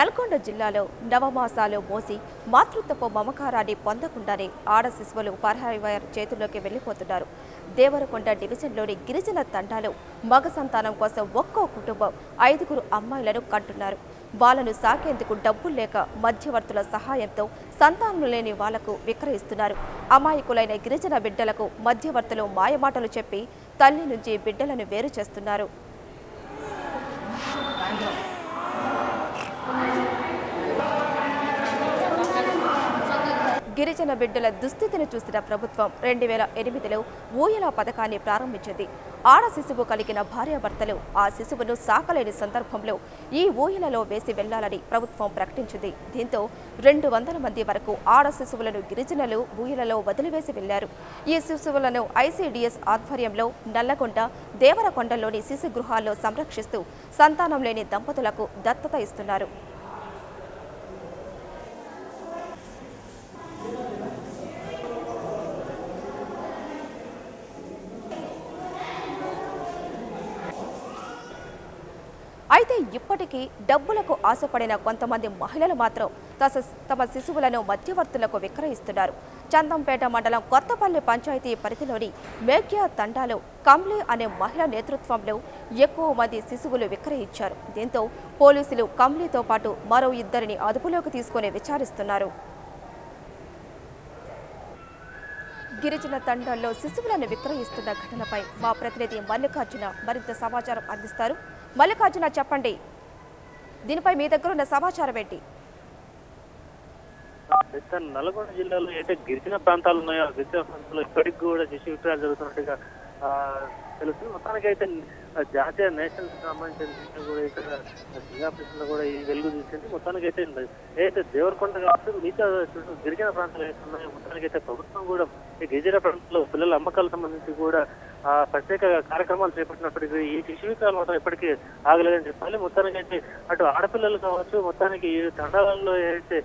నల్గొండ జిల్లాలో నవమాసాలు మోసి మాతృత్వపు మమకారాన్ని పొందకుండానే ఆడ శిశువులు పరాయి వారి చేతుల్లోకి వెళ్లిపోతున్నారు. దేవరకొండ డివిజన్లోని గిరిజన తండాలో మగ సంతానం కోసం ఒక్కో కుటుంబం 5 అమ్మాయిలను కంటున్నారు. వాళ్ళను సాకేందుకు డబ్బులు లేక మధ్యవర్తుల సహాయంతో సంతానం లేని వాళ్లకు విక్రయిస్తున్నారు. అమాయకులైన గిరిజన బిడ్డలకు మధ్యవర్తులు మాయమాటలు చెప్పి తల్లి నుంచి బిడ్డలను వేరు చేస్తున్నారు. గిరిజన బిడ్డల దుస్థితిని చూసిన ప్రభుత్వం 2008లో ఊయల పథకాన్ని ప్రారంభించింది. ఆడ శిశువు కలిగిన భార్యాభర్తలు ఆ శిశువును సాకలేని సందర్భంలో ఈ ఊయలలో వేసి వెళ్లాలని ప్రభుత్వం ప్రకటించింది. దీంతో 200 మంది వరకు ఆడ శిశువులను గిరిజనులు ఊయలలో వదిలివేసి వెళ్లారు. ఈ శిశువులను ICDS ఆధ్వర్యంలో నల్లగొండ, దేవరకొండలోని శిశు గృహాల్లో సంరక్షిస్తూ సంతానం లేని దంపతులకు దత్తత ఇస్తున్నారు. అయితే ఇప్పటికీ డబ్బులకు ఆశపడిన కొంతమంది మహిళలు మాత్రం తమ శిశువులను మధ్యవర్తులకు విక్రయిస్తున్నారు. చందంపేట మండలం కొత్తపల్లి పంచాయతీ పరిధిలోని మేఘ్యా తండాలో కమ్లీ అనే మహిళ నేతృత్వంలో ఎక్కువ మంది శిశువులు విక్రయించారు. దీంతో పోలీసులు కమ్లీతో పాటు మరో 2 అదుపులోకి తీసుకుని విచారిస్తున్నారు. గిరిజన తండాల్లో శిశువులను విక్రయిస్తున్న ఘటనపై మా ప్రతినిధి మల్లికార్జున మరింత సమాచారం అందిస్తారు. మల్లికార్జున, చెప్పండి, దీనిపై మీ దగ్గర ఉన్న సమాచారం ఏంటి? నల్గొండ జిల్లాలో అయితే గిరిజన ప్రాంతాలు ఉన్నాయో ఆ గిరిజన ప్రాంతాల్లో ఇప్పటికి కూడా శిశు విక్రయాలు జరుగుతున్నట్టుగా తెలుసు. మొత్తానికి అయితే జాతీయ నేషనల్ సంబంధించిన కూడా ఇక్కడ సింగాపూర్ కూడా ఈ వెలుగు చూసింది. మొత్తానికి అయితే ఏదైతే దేవరకొండ కావచ్చు మిగతా గిరిజన ప్రాంతాలు అయితే ఉన్నాయో మొత్తానికి అయితే ప్రభుత్వం కూడా ఈ గిరిజన ప్రాంతాల్లో పిల్లల అమ్మకాలకు సంబంధించి కూడా ప్రత్యేక కార్యక్రమాలు చేపట్టినప్పటికీ ఈ శిశు విక్రయాలు మాత్రం ఎప్పటికీ ఆగలేదని చెప్పాలి. మొత్తానికి అయితే అటు ఆడపిల్లలు కావచ్చు మొత్తానికి ఈ తండాలలో ఏదైతే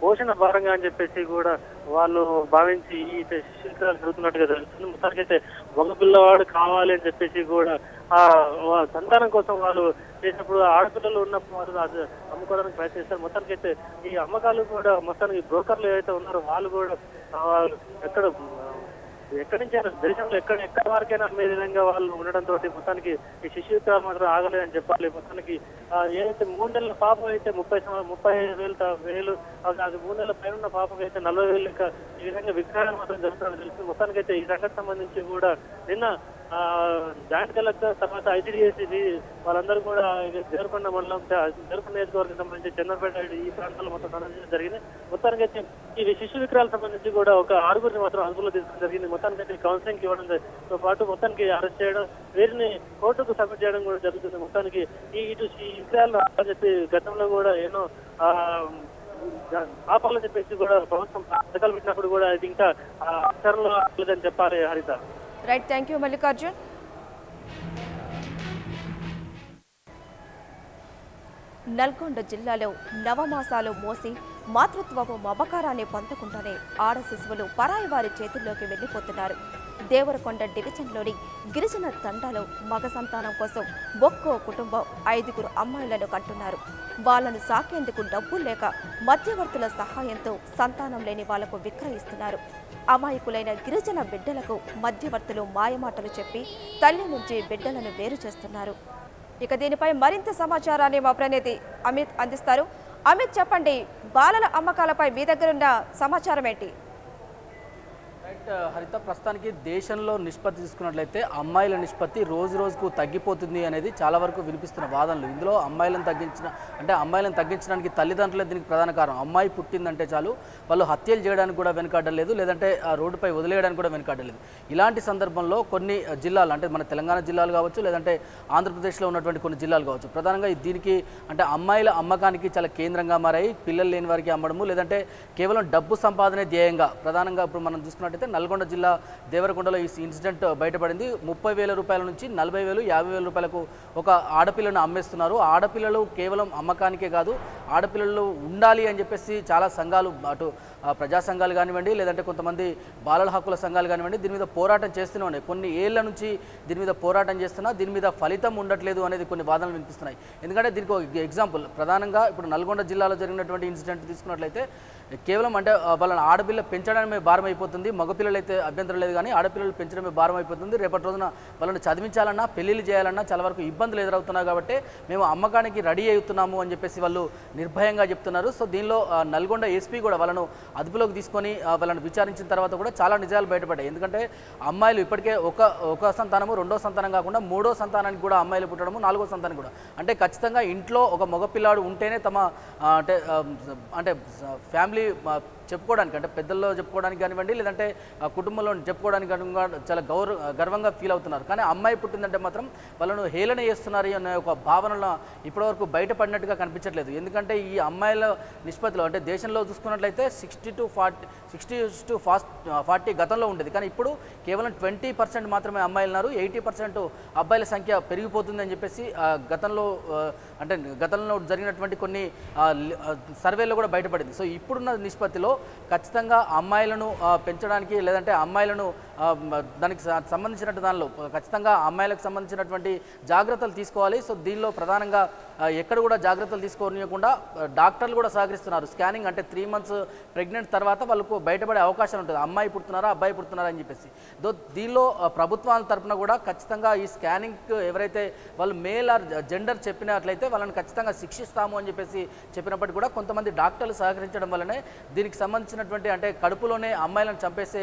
పోషణ భారంగా అని చెప్పేసి కూడా వాళ్ళు భావించి ఈ శిశు విక్రయాలు జరుగుతున్నట్టుగా తెలుస్తుంది. మొత్తానికి అయితే మగ పిల్లవాడు కావాలి అని చెప్పేసి కూడా సంతానం కోసం వాళ్ళు చేసినప్పుడు ఆడపిల్లలు ఉన్నప్పుడు వాళ్ళు అది అమ్ముకోవడానికి ప్రయత్నిస్తారు. మొత్తానికి అయితే ఈ అమ్మకాలు కూడా మొత్తానికి బ్రోకర్లు ఏవైతే ఉన్నారో వాళ్ళు కూడా ఎక్కడి నుంచి దేశంలో ఎక్కడ వరకైనా అమ్మే విధంగా వాళ్ళు ఉండడంతో మొత్తానికి ఈ శిశు విక్రయాలు మాత్రం ఆగలేదని చెప్పాలి. మొత్తానికి ఏదైతే 3 నెలల పాప అయితే 35,000 అది 3 నెలల పైన ఉన్న పాపకి అయితే 40,000 ఈ విధంగా విక్రయాలు మాత్రం జరుగుతుందని తెలుస్తుంది. మొత్తానికి అయితే ఈ సంఘటన సంబంధించి కూడా నిన్న జాయింట్ కలెక్టర్ తర్వాత ICDS వాళ్ళందరూ కూడా దేవరకొండ మండలం దేవరకొండ నియోజకవర్గం సంబంధించి చంద్రపేట ఈ ప్రాంతాల్లో మొత్తం సందర్శించడం జరిగింది. మొత్తానికి అయితే ఈ శిశు విక్రయాలకు సంబంధించి కూడా ఒక 6 మాత్రం అదుపులో తీసుకోవడం జరిగింది. మొత్తానికి అయితే కౌన్సిలింగ్ ఇవ్వడంతో పాటు మొత్తానికి అరెస్ట్ చేయడం, వీరిని కోర్టుకు సబ్మిట్ చేయడం కూడా జరుగుతుంది. మొత్తానికి ఈ విక్రయాలు అని చెప్పి గతంలో కూడా ఎన్నో ఆపాలని చెప్పేసి కూడా ప్రభుత్వం పథకాలు పెట్టినప్పుడు కూడా ఇది ఇంకా ఆచరణలో లేదని చెప్పాలి. హరిత, right, thank you Mallikarjun. Nalgonda జిల్లాలో నవమాసాలు మోసి మాతృత్వపు మమకారాన్ని పొందకుండానే ఆడ శిశువులు పరాయి వారి చేతుల్లోకి వెళ్లిపోతున్నారు. దేవరకొండ డివిజన్లోని గిరిజన తండాలో మగ సంతానం కోసం ఒక్కో కుటుంబం 5 అమ్మాయిలను కంటున్నారు. వాళ్లను సాకేందుకు డబ్బులు లేక మధ్యవర్తుల సహాయంతో సంతానం లేని వాళ్లకు విక్రయిస్తున్నారు. అమాయకులైన గిరిజన బిడ్డలకు మధ్యవర్తులు మాయమాటలు చెప్పి తల్లి నుంచి బిడ్డలను వేరు చేస్తున్నారు. ఇక దీనిపై మరింత సమాచారాన్ని మా ప్రతినిధి అమిత్ అందిస్తారు. అమిత్, చెప్పండి, బాలల అమ్మకాలపై మీ దగ్గరున్న సమాచారం ఏంటి? రైట్ హరిత, ప్రస్తుతానికి దేశంలో నిష్పత్తి తీసుకున్నట్లయితే అమ్మాయిల నిష్పత్తి రోజు రోజుకు తగ్గిపోతుంది అనేది చాలా వరకు వినిపిస్తున్న వాదనలు. ఇందులో అమ్మాయిలను తగ్గించడానికి తల్లిదండ్రులే దీనికి ప్రధాన కారణం. అమ్మాయి పుట్టిందంటే చాలు వాళ్ళు హత్యలు చేయడానికి కూడా వెనకాడలేదు, లేదంటే ఆ రోడ్డుపై వదిలేయడానికి కూడా వెనకాడలేదు. ఇలాంటి సందర్భంలో కొన్ని జిల్లాలు, అంటే మన తెలంగాణ జిల్లాలు కావచ్చు, లేదంటే ఆంధ్రప్రదేశ్లో ఉన్నటువంటి కొన్ని జిల్లాలు కావచ్చు, ప్రధానంగా దీనికి అంటే అమ్మాయిల అమ్మకానికి చాలా కేంద్రంగా మారాయి. పిల్లలు లేని వారికి అమ్మడము, లేదంటే కేవలం డబ్బు సంపాదనే ధ్యేయంగా ప్రధానంగా ఇప్పుడు మనం చూసుకున్నట్టు తీసుకున్నట్టయితే నల్గొండ జిల్లా దేవరకొండలో ఈ ఇన్సిడెంట్ బయటపడింది. 30,000 రూపాయల నుంచి 40,000, 50,000 రూపాయలకు ఒక ఆడపిల్లను అమ్మేస్తున్నారు. ఆడపిల్లలు కేవలం అమ్మకానికే కాదు, ఆడపిల్లలు ఉండాలి అని చెప్పేసి చాలా సంఘాలు, అటు ప్రజా సంఘాలు కానివ్వండి, లేదంటే కొంతమంది బాలల హక్కుల సంఘాలు కానివ్వండి, దీని మీద పోరాటం చేస్తూనే ఉన్నాయి. కొన్ని ఏళ్ల నుంచి దీని మీద పోరాటం చేస్తున్నా దీని మీద ఫలితం ఉండట్లేదు అనేది కొన్ని వాదనలు వినిపిస్తున్నాయి. ఎందుకంటే దీనికి ఒక ఎగ్జాంపుల్ ప్రధానంగా ఇప్పుడు నల్గొండ జిల్లాలో జరిగినటువంటి ఇన్సిడెంట్ తీసుకున్నట్లయితే కేవలం అంటే వాళ్ళని ఆడపిల్ల పెంచడమే భారం అయిపోతుంది, మగపిల్లలు అయితే అభ్యంతరం లేదు, కానీ ఆడపిల్లలు పెంచడమే భారం అయిపోతుంది. రేపటి రోజున వాళ్ళని చదివించాలన్నా పెళ్లిళ్ళు చేయాలన్నా చాలా వరకు ఇబ్బందులు ఎదురవుతున్నాయి. కాబట్టి మేము అమ్మకానికి రెడీ అవుతున్నాము అని చెప్పేసి వాళ్ళు నిర్భయంగా చెప్తున్నారు. సో దీనిలో నల్గొండ ఎస్పీ కూడా వాళ్ళను అదుపులోకి తీసుకొని వాళ్ళని విచారించిన తర్వాత కూడా చాలా నిజాలు బయటపడ్డాయి. ఎందుకంటే అమ్మాయిలు ఇప్పటికే ఒక సంతానము, రెండో సంతానం కాకుండా మూడో సంతానానికి కూడా అమ్మాయిలు పుట్టడము, నాలుగో సంతానం కూడా, అంటే ఖచ్చితంగా ఇంట్లో ఒక మగపిల్లాడు ఉంటేనే తమ అంటే ఫ్యామిలీ చెప్పుకోవడానికి, అంటే పెద్దల్లో చెప్పుకోవడానికి కానివ్వండి, లేదంటే కుటుంబంలో చెప్పుకోవడానికి చాలా గర్వంగా ఫీల్ అవుతున్నారు. కానీ అమ్మాయి పుట్టిందంటే మాత్రం వాళ్ళను హేళన చేస్తున్నారు అనే ఒక భావనలో ఇప్పటివరకు బయటపడినట్టుగా కనిపించట్లేదు. ఎందుకంటే ఈ అమ్మాయిల నిష్పత్తిలో అంటే దేశంలో చూసుకున్నట్లయితే 60-40 గతంలో ఉండేది, కానీ ఇప్పుడు కేవలం 20% మాత్రమే అమ్మాయిలు ఉన్నారు. 80% అబ్బాయిల సంఖ్య పెరిగిపోతుందని చెప్పేసి గతంలో జరిగినటువంటి కొన్ని సర్వేలో కూడా బయటపడింది. సో ఇప్పుడున్న నిష్పత్తిలో ఖచ్చితంగా అమ్మాయిలను పెంచడానికి, లేదంటే అమ్మాయిలను దానికి సంబంధించినట్టు దానిలో ఖచ్చితంగా అమ్మాయిలకు సంబంధించినటువంటి జాగ్రత్తలు తీసుకోవాలి. సో దీనిలో ప్రధానంగా ఎక్కడ కూడా జాగ్రత్తలు తీసుకోనియకుండా డాక్టర్లు కూడా సహకరిస్తున్నారు. స్కానింగ్ అంటే 3 months ప్రెగ్నెంట్ తర్వాత వాళ్ళకు బయటపడే అవకాశం ఉంటుంది, అమ్మాయి పుడుతున్నారా అబ్బాయి పుడుతున్నారా అని చెప్పేసి. దీనిలో ప్రభుత్వాల తరఫున కూడా ఖచ్చితంగా ఈ స్కానింగ్ ఎవరైతే వాళ్ళు మేల్ ఆర్ జెండర్ చెప్పినట్లయితే వాళ్ళని ఖచ్చితంగా శిక్షిస్తాము అని చెప్పేసి చెప్పినప్పటికీ కూడా కొంతమంది డాక్టర్లు సహకరించడం వల్లనే దీనికి సంబంధించినటువంటి అంటే కడుపులోనే అమ్మాయిలను చంపేసే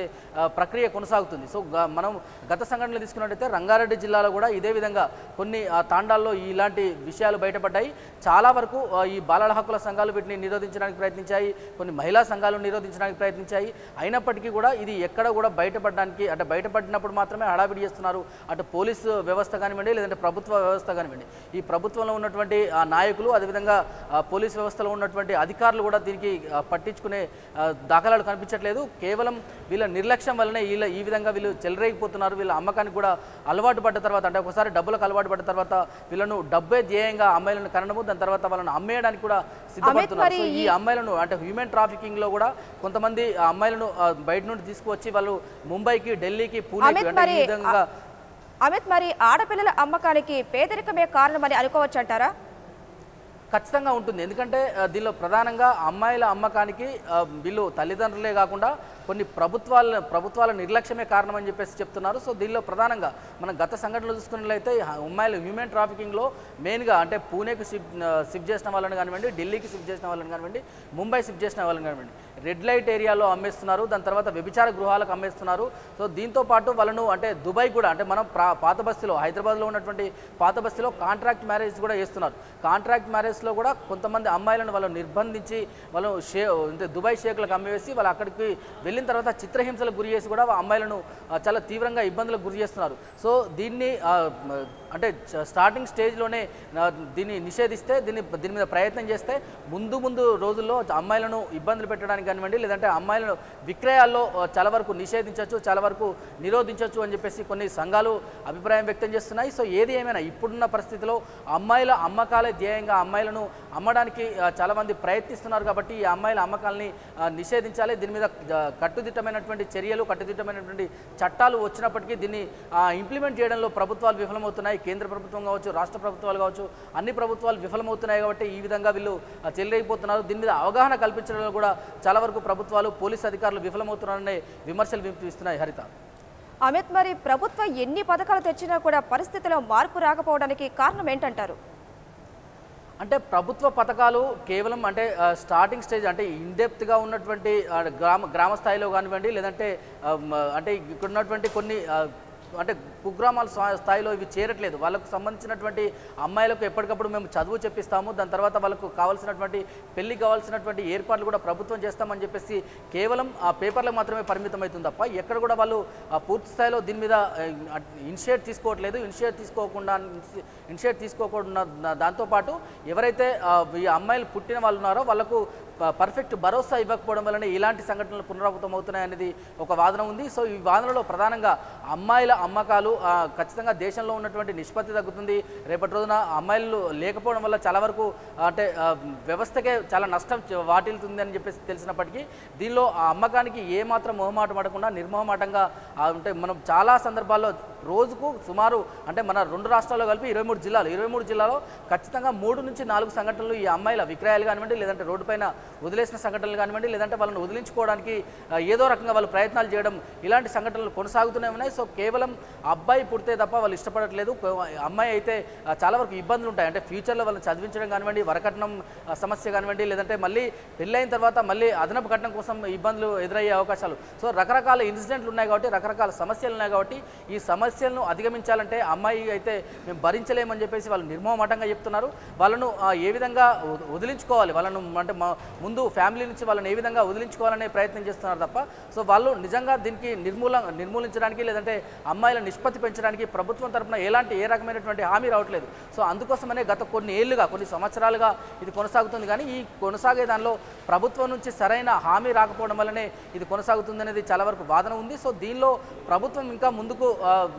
ప్రక్రియ కొనసాగుతుంది. సో మనం గత సంఘటనలు తీసుకున్నట్టయితే రంగారెడ్డి జిల్లాలో కూడా ఇదే విధంగా కొన్ని తాండాల్లో ఇలాంటి విషయాలు బయటపడ్డాయి. చాలా వరకు ఈ బాలల హక్కుల సంఘాలు వీటిని నిరోధించడానికి ప్రయత్నించాయి, కొన్ని మహిళా సంఘాలు నిరోధించడానికి ప్రయత్నించాయి. అయినప్పటికీ కూడా ఇది ఎక్కడ కూడా బయటపడడానికి అంటే బయటపడినప్పుడు మాత్రమే హడావిడి చేస్తున్నారు. అటు పోలీసు వ్యవస్థ కానివ్వండి, లేదంటే ప్రభుత్వ వ్యవస్థ కానివ్వండి, ఈ ప్రభుత్వంలో ఉన్నటువంటి నాయకులు, అదేవిధంగా పోలీసు వ్యవస్థలో ఉన్నటువంటి అధికారులు కూడా దీనికి పట్టించుకునే దాఖలాలు కనిపించట్లేదు. కేవలం వీళ్ళ నిర్లక్ష్యం వల్లనే ఈ విధంగా వీళ్ళు చెలరేగిపోతున్నారు. వీళ్ళ అమ్మకానికి కూడా అలవాటు పడ్డ తర్వాత, అంటే ఒకసారి డబ్బులకు అలవాటు పడ్డ తర్వాత వీళ్ళను డబ్బే ధ్యేయంగా అమ్మాయిలను కనడము, దాని తర్వాత వాళ్ళని అమ్మేయడానికి కూడా సిద్ధపడుతున్నారు. సో ఈ అమ్మాయిలను అంటే హ్యూమన్ ట్రాఫికింగ్ లో కూడా కొంతమంది అమ్మాయిలను బయట నుండి తీసుకువచ్చి వాళ్ళు ముంబైకి, ఢిల్లీకి, పూణేకి అంటే ఈ విధంగా. అమిత్, మరి ఆడపిల్లల అమ్మకానికి పేదరికమే కారణమని అనుకోవచ్చు అంటారా? ఖచ్చితంగా ఉంటుంది. ఎందుకంటే దీనిలో ప్రధానంగా అమ్మాయిల అమ్మకానికి వీళ్ళు తల్లిదండ్రులే కాకుండా కొన్ని ప్రభుత్వాల నిర్లక్ష్యమే కారణం అని చెప్పేసి చెప్తున్నారు. సో దీనిలో ప్రధానంగా మనం గత సంఘటనలు చూసుకున్నట్లయితే అమ్మాయిల హ్యూమన్ ట్రాఫికింగ్లో మెయిన్గా అంటే పూణేకి షిఫ్ట్ చేసిన వాళ్ళని కానివ్వండి, ఢిల్లీకి షిఫ్ట్ చేసిన వాళ్ళని కానివ్వండి, ముంబై షిఫ్ట్ చేసిన వాళ్ళని కానివ్వండి, రెడ్ లైట్ ఏరియాలో అమ్మేస్తున్నారు, దాని తర్వాత వ్యభిచార గృహాలకు అమ్మేస్తున్నారు. సో దీంతో పాటు వాళ్ళను అంటే దుబాయ్ కూడా అంటే మనం పాత బస్తీలో హైదరాబాద్లో ఉన్నటువంటి పాత బస్తీలో కాంట్రాక్ట్ మ్యారేజ్ కూడా చేస్తున్నారు. కాంట్రాక్ట్ మ్యారేజ్లో కూడా కొంతమంది అమ్మాయిలను వాళ్ళు నిర్బంధించి వాళ్ళు దుబాయ్ షేక్లకు అమ్మేసి వాళ్ళు అక్కడికి వెళ్ళిన తర్వాత చిత్రహింసలకు గురి చేసి కూడా అమ్మాయిలను చాలా తీవ్రంగా ఇబ్బందులకు గురి చేస్తున్నారు. సో దీన్ని అంటే స్టార్టింగ్ స్టేజ్లోనే దీన్ని నిషేధిస్తే దీని మీద ప్రయత్నం చేస్తే ముందు రోజుల్లో అమ్మాయిలను ఇబ్బందులు పెట్టడానికి కానివ్వండి, లేదంటే అమ్మాయిలను విక్రయాల్లో చాలా వరకు నిషేధించవచ్చు, చాలా వరకు నిరోధించవచ్చు అని చెప్పేసి కొన్ని సంఘాలు అభిప్రాయం వ్యక్తం చేస్తున్నాయి. సో ఏది ఏమైనా ఇప్పుడున్న పరిస్థితిలో అమ్మాయిల అమ్మకాలే ధ్యేయంగా అమ్మాయిలను అమ్మడానికి చాలామంది ప్రయత్నిస్తున్నారు. కాబట్టి ఈ అమ్మాయిల అమ్మకాలని నిషేధించాలి. దీని మీద కట్టుదిట్టమైనటువంటి చర్యలు, కట్టుదిట్టమైనటువంటి చట్టాలు వచ్చినప్పటికీ దీన్ని ఇంప్లిమెంట్ చేయడంలో ప్రభుత్వాలు విఫలమవుతున్నాయి. కేంద్ర ప్రభుత్వం కావచ్చు, రాష్ట్ర ప్రభుత్వాలు కావచ్చు, అన్ని ప్రభుత్వాలు విఫలమవుతున్నాయి. కాబట్టి ఈ విధంగా వీళ్ళు చెలరైపోతున్నారు. దీని మీద అవగాహన కల్పించడంలో కూడా చాలా వరకు ప్రభుత్వాలు, పోలీసు అధికారులు విఫలమవుతున్నారనే విమర్శలు వినిపిస్తున్నాయి. హరిత. అమిత్, మరి ప్రభుత్వం ఎన్ని పథకాలు తెచ్చినా కూడా పరిస్థితిలో మార్పు రాకపోవడానికి కారణం ఏంటంటారు? అంటే ప్రభుత్వ పథకాలు కేవలం అంటే స్టార్టింగ్ స్టేజ్ అంటే ఇన్డెప్త్గా ఉన్నటువంటి గ్రామ స్థాయిలో కానివ్వండి, లేదంటే అంటే ఇక్కడ ఉన్నటువంటి కొన్ని అంటే కుగ్రామాల స్థాయిలో ఇవి చేరట్లేదు. వాళ్ళకు సంబంధించినటువంటి అమ్మాయిలకు ఎప్పటికప్పుడు మేము చదువు చెప్పిస్తాము, దాని తర్వాత వాళ్ళకు కావాల్సినటువంటి పెళ్లి కావాల్సినటువంటి ఏర్పాట్లు కూడా ప్రభుత్వం చేస్తామని చెప్పేసి కేవలం ఆ పేపర్లకు మాత్రమే పరిమితం అవుతుంది తప్ప ఎక్కడ కూడా వాళ్ళు పూర్తి స్థాయిలో దీని మీద ఇనిషియేట్ తీసుకోవట్లేదు. ఇనిషియేట్ తీసుకోకుండా దాంతోపాటు ఎవరైతే ఈ అమ్మాయిలు పుట్టిన వాళ్ళు ఉన్నారో వాళ్ళకు పర్ఫెక్ట్ భరోసా ఇవ్వకపోవడం వల్లనే ఇలాంటి సంఘటనలు పునరావృతం అవుతున్నాయి అనేది ఒక వాదన ఉంది. సో ఈ వాదనలో ప్రధానంగా అమ్మాయిల అమ్మకాలు ఖచ్చితంగా దేశంలో ఉన్నటువంటి నిష్పత్తి తగ్గుతుంది. రేపటి రోజున అమ్మాయిలు లేకపోవడం వల్ల చాలా వరకు అంటే వ్యవస్థకే చాలా నష్టం వాటిల్తుంది అని చెప్పేసి తెలిసినప్పటికీ దీనిలో ఆ అమ్మకానికి ఏమాత్రం మొహమాట పడకుండా నిర్మోహమాటంగా అంటే మనం చాలా సందర్భాల్లో రోజుకు సుమారు అంటే మన 2 రాష్ట్రాల్లో కలిపి 23 జిల్లాలో ఖచ్చితంగా 3 నుంచి 4 సంఘటనలు ఈ అమ్మాయిల విక్రయాలు కానివ్వండి, లేదంటే రోడ్డు పైన వదిలేసిన సంఘటనలు కానివ్వండి, లేదంటే వాళ్ళని వదిలించుకోవడానికి ఏదో రకంగా వాళ్ళు ప్రయత్నాలు చేయడం, ఇలాంటి సంఘటనలు కొనసాగుతూనే ఉన్నాయి. సో కేవలం అబ్బాయి పుడితే తప్ప వాళ్ళు ఇష్టపడట్లేదు. అమ్మాయి అయితే చాలా వరకు ఇబ్బందులు ఉంటాయి. అంటే ఫ్యూచర్లో వాళ్ళని చదివించడం కానివ్వండి, వరకట్నం సమస్య కానివ్వండి, లేదంటే మళ్ళీ పెళ్ళైన తర్వాత మళ్ళీ అదనపు కట్నం కోసం ఇబ్బందులు ఎదురయ్యే అవకాశాలు. సో రకరకాల ఇన్సిడెంట్లు ఉన్నాయి కాబట్టి, రకరకాల సమస్యలు ఉన్నాయి కాబట్టి ఈ సమస్యలను అధిగమించాలంటే అమ్మాయి అయితే మేము భరించలేమని చెప్పేసి వాళ్ళు నిర్మోహమాటంగా చెప్తున్నారు. వాళ్ళను ఏ విధంగా వదిలించుకోవాలి, వాళ్ళను అంటే ముందు ఫ్యామిలీ నుంచి వాళ్ళని ఏ విధంగా వదిలించుకోవాలనే ప్రయత్నం చేస్తున్నారు తప్ప సో వాళ్ళు నిజంగా దీనికి నిర్మూలించడానికి లేదంటే అమ్మాయిల నిష్పత్తి పెంచడానికి ప్రభుత్వం తరఫున ఏ రకమైనటువంటి హామీ రావట్లేదు. సో అందుకోసమనే గత కొన్ని సంవత్సరాలుగా ఇది కొనసాగుతుంది. కానీ ఈ కొనసాగే దానిలో ప్రభుత్వం నుంచి సరైన హామీ రాకపోవడం వల్లనే ఇది కొనసాగుతుంది అనేది చాలా వరకు వాదన ఉంది. సో దీనిలో ప్రభుత్వం ఇంకా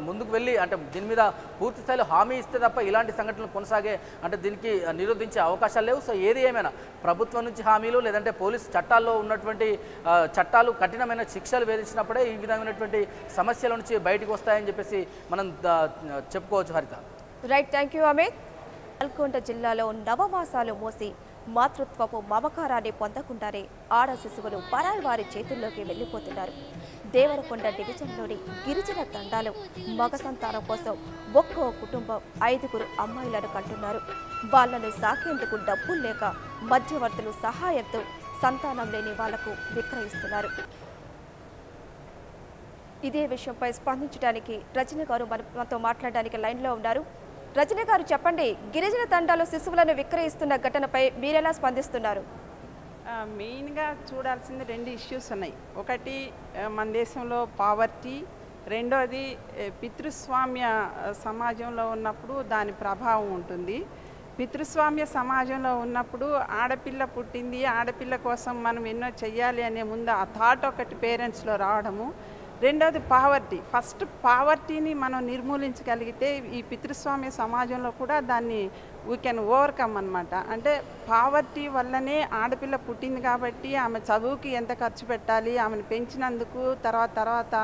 ముందుకు వెళ్ళి అంటే దీని మీద పూర్తి స్థాయిలో హామీ ఇస్తే తప్ప ఇలాంటి సంఘటనలు కొనసాగే అంటే దీనికి నిరోధించే అవకాశాలు లేవు. సో ఏది ఏమైనా ప్రభుత్వం నుంచి హామీలు లేదంటే పోలీస్ చట్టాల్లో ఉన్నటువంటి చట్టాలు కఠినమైన శిక్షలు వేధించినప్పుడే ఈ విధమైనటువంటి సమస్యల నుంచి బయటకు వస్తాయని చెప్పేసి మనం చెప్పుకోవచ్చు. హరిత. Right, thank you Amit. Nalgonda జిల్లాలో నవమాసాలు మోసి మాతృత్వపు మమకారాన్ని పొందకుండానే ఆడ శిశువులు పరాయి వారి చేతుల్లోకి వెళ్ళిపోతున్నారు. దేవరకొండ డివిజన్లోని గిరిజన తండాలు మగ సంతానం కోసం ఒక్కో కుటుంబం 5 అమ్మాయిలను కంటున్నారు. వాళ్లను సాకేందుకు డబ్బులు లేక మధ్యవర్తులు సహాయంతో సంతానం లేని వాళ్లకు విక్రయిస్తున్నారు. ఇదే విషయంపై స్పందించడానికి రజనీ గారు మనతో మాట్లాడడానికి లైన్లో ఉన్నారు. రజనీ గారు, చెప్పండి, గిరిజన తండాలో శిశువులను విక్రయిస్తున్న ఘటనపై మీరెలా స్పందిస్తున్నారు? మెయిన్గా చూడాల్సింది 2 ఇష్యూస్ ఉన్నాయి. ఒకటి మన దేశంలో పావర్టీ, రెండోది పితృస్వామ్య సమాజంలో ఉన్నప్పుడు దాని ప్రభావం ఉంటుంది. పితృస్వామ్య సమాజంలో ఉన్నప్పుడు ఆడపిల్ల పుట్టింది, ఆడపిల్ల కోసం మనం ఎన్నో చెయ్యాలి అనే ముందు ఆ థాట్ ఒకటి పేరెంట్స్లో రావడము. రెండోది పావర్టీ. ఫస్ట్ పావర్టీని మనం నిర్మూలించగలిగితే ఈ పితృస్వామ్య సమాజంలో కూడా దాన్ని వీ కెన్ ఓవర్కమ్ అనమాట. అంటే పావర్టీ వల్లనే ఆడపిల్ల పుట్టింది కాబట్టి ఆమె చదువుకి ఎంత ఖర్చు పెట్టాలి, ఆమెను పెంచినందుకు తర్వాత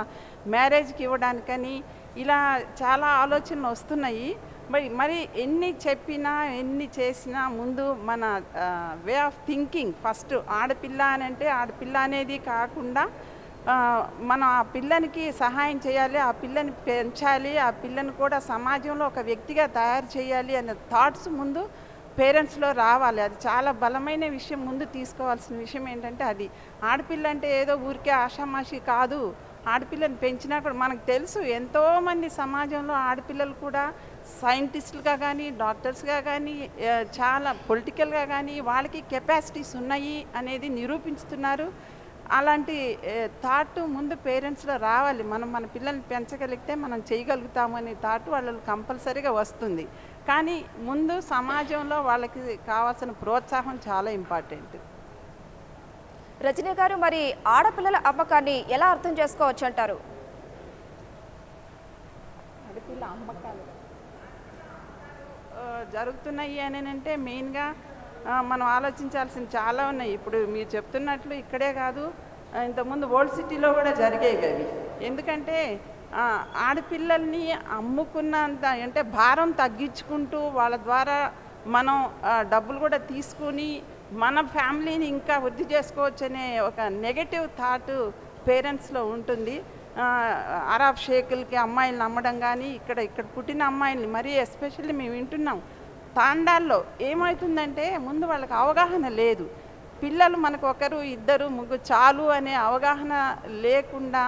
మ్యారేజ్కి ఇవ్వడానికని ఇలా చాలా ఆలోచనలు వస్తున్నాయి. మరి ఎన్ని చెప్పినా ఎన్ని చేసినా ముందు మన వే ఆఫ్ థింకింగ్ ఫస్ట్ ఆడపిల్ల అని అంటే ఆడపిల్ల అనేది కాకుండా మనం ఆ పిల్లనికి సహాయం చేయాలి, ఆ పిల్లని పెంచాలి, ఆ పిల్లని కూడా సమాజంలో ఒక వ్యక్తిగా తయారు చేయాలి అనే థాట్స్ ముందు పేరెంట్స్లో రావాలి. అది చాలా బలమైన విషయం. ముందు తీసుకోవాల్సిన విషయం ఏంటంటే అది ఆడపిల్ల అంటే ఏదో ఊరికే ఆషామాషి కాదు. ఆడపిల్లని పెంచినా కూడా మనకు తెలుసు ఎంతోమంది సమాజంలో ఆడపిల్లలు కూడా సైంటిస్టులుగా కానీ డాక్టర్స్గా కానీ చాలా పొలిటికల్గా కానీ వాళ్ళకి కెపాసిటీస్ ఉన్నాయి అనేది నిరూపించుతున్నారు. అలాంటి థాట్ ముందు పేరెంట్స్లో రావాలి. మనం మన పిల్లల్ని పెంచగలిగితే మనం చేయగలుగుతామనే థాట్ వాళ్ళకి కంపల్సరీగా వస్తుంది. కానీ ముందు సమాజంలో వాళ్ళకి కావాల్సిన ప్రోత్సాహం చాలా ఇంపార్టెంట్. రజనీ గారు, మరి ఆడపిల్లల అమ్మకాన్ని ఎలా అర్థం చేసుకోవచ్చు అంటారు? ఆడపిల్ల అమ్మకాలు జరుగుతున్నాయి అని అంటే మెయిన్గా మనం ఆలోచించాల్సిన చాలా ఉన్నాయి. ఇప్పుడు మీరు చెప్తున్నట్లు ఇక్కడే కాదు, ఇంతకుముందు ఓల్డ్ సిటీలో కూడా జరిగేవి అవి. ఎందుకంటే ఆడపిల్లల్ని అమ్ముకున్నంత అంటే భారం తగ్గించుకుంటూ వాళ్ళ ద్వారా మనం డబ్బులు కూడా తీసుకుని మన ఫ్యామిలీని ఇంకా వృద్ధి చేసుకోవచ్చు అనే ఒక నెగటివ్ థాట్ పేరెంట్స్లో ఉంటుంది. అరబ్ షేకులకి అమ్మాయిలను అమ్మడం కానీ ఇక్కడ పుట్టిన అమ్మాయిల్ని మరీ ఎస్పెషల్లీ మేము వింటున్నాం తాండాల్లో ఏమవుతుందంటే ముందు వాళ్ళకి అవగాహన లేదు. పిల్లలు మనకు 1, 2, 3 చాలు అనే అవగాహన లేకుండా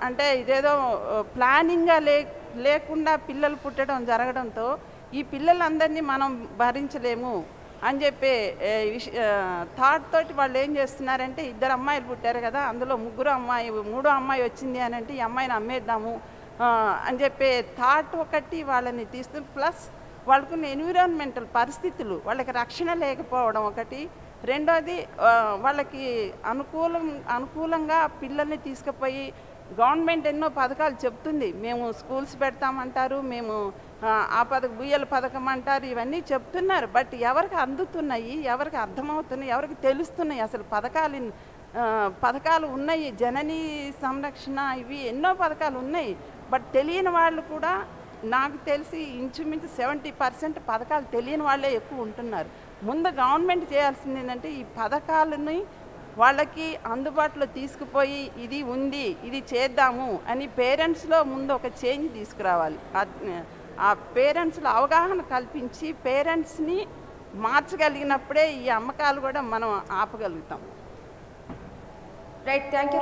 అంటే ఇదేదో ప్లానింగ్గా లేకుండా పిల్లలు పుట్టడం జరగడంతో ఈ పిల్లలందరినీ మనం భరించలేము అని చెప్పి థాట్ తోటి వాళ్ళు ఏం చేస్తున్నారంటే 2 అమ్మాయిలు పుట్టారు కదా, అందులో 3వ అమ్మాయి వచ్చింది అని అంటే ఈ అమ్మాయిని అమ్మేద్దాము అని చెప్పి థాట్ ఒకటి వాళ్ళని తీస్తుంది. ప్లస్ వాళ్ళకున్న ఎన్విరాన్మెంటల్ పరిస్థితులు, వాళ్ళకి రక్షణ లేకపోవడం ఒకటి, రెండోది వాళ్ళకి అనుకూలంగా పిల్లల్ని తీసుకుపోయి గవర్నమెంట్ ఎన్నో పథకాలు చెప్తుంది, మేము స్కూల్స్ పెడతామంటారు, మేము బుయ్యల పథకం అంటారు, ఇవన్నీ చెప్తున్నారు. బట్ ఎవరికి అందుతున్నాయి, ఎవరికి అర్థమవుతున్నాయి, ఎవరికి తెలుస్తున్నాయి అసలు పథకాలు ఉన్నాయి, జననీ సంరక్షణ, ఇవి ఎన్నో పథకాలు ఉన్నాయి. బట్ తెలియని వాళ్ళు కూడా నాకు తెలిసి ఇంచుమించు 70% పథకాలు తెలియని వాళ్ళే ఎక్కువ ఉంటున్నారు. ముందు గవర్నమెంట్ చేయాల్సింది ఏంటంటే ఈ పథకాలని వాళ్ళకి అందుబాటులో తీసుకుపోయి ఇది ఉంది, ఇది చేద్దాము అని పేరెంట్స్లో ముందు ఒక చేంజ్ తీసుకురావాలి. ఆ పేరెంట్స్లో అవగాహన కల్పించి పేరెంట్స్ని మార్చగలిగినప్పుడే ఈ అమ్మకాలు కూడా మనం ఆపగలుగుతాం. Right, thank you.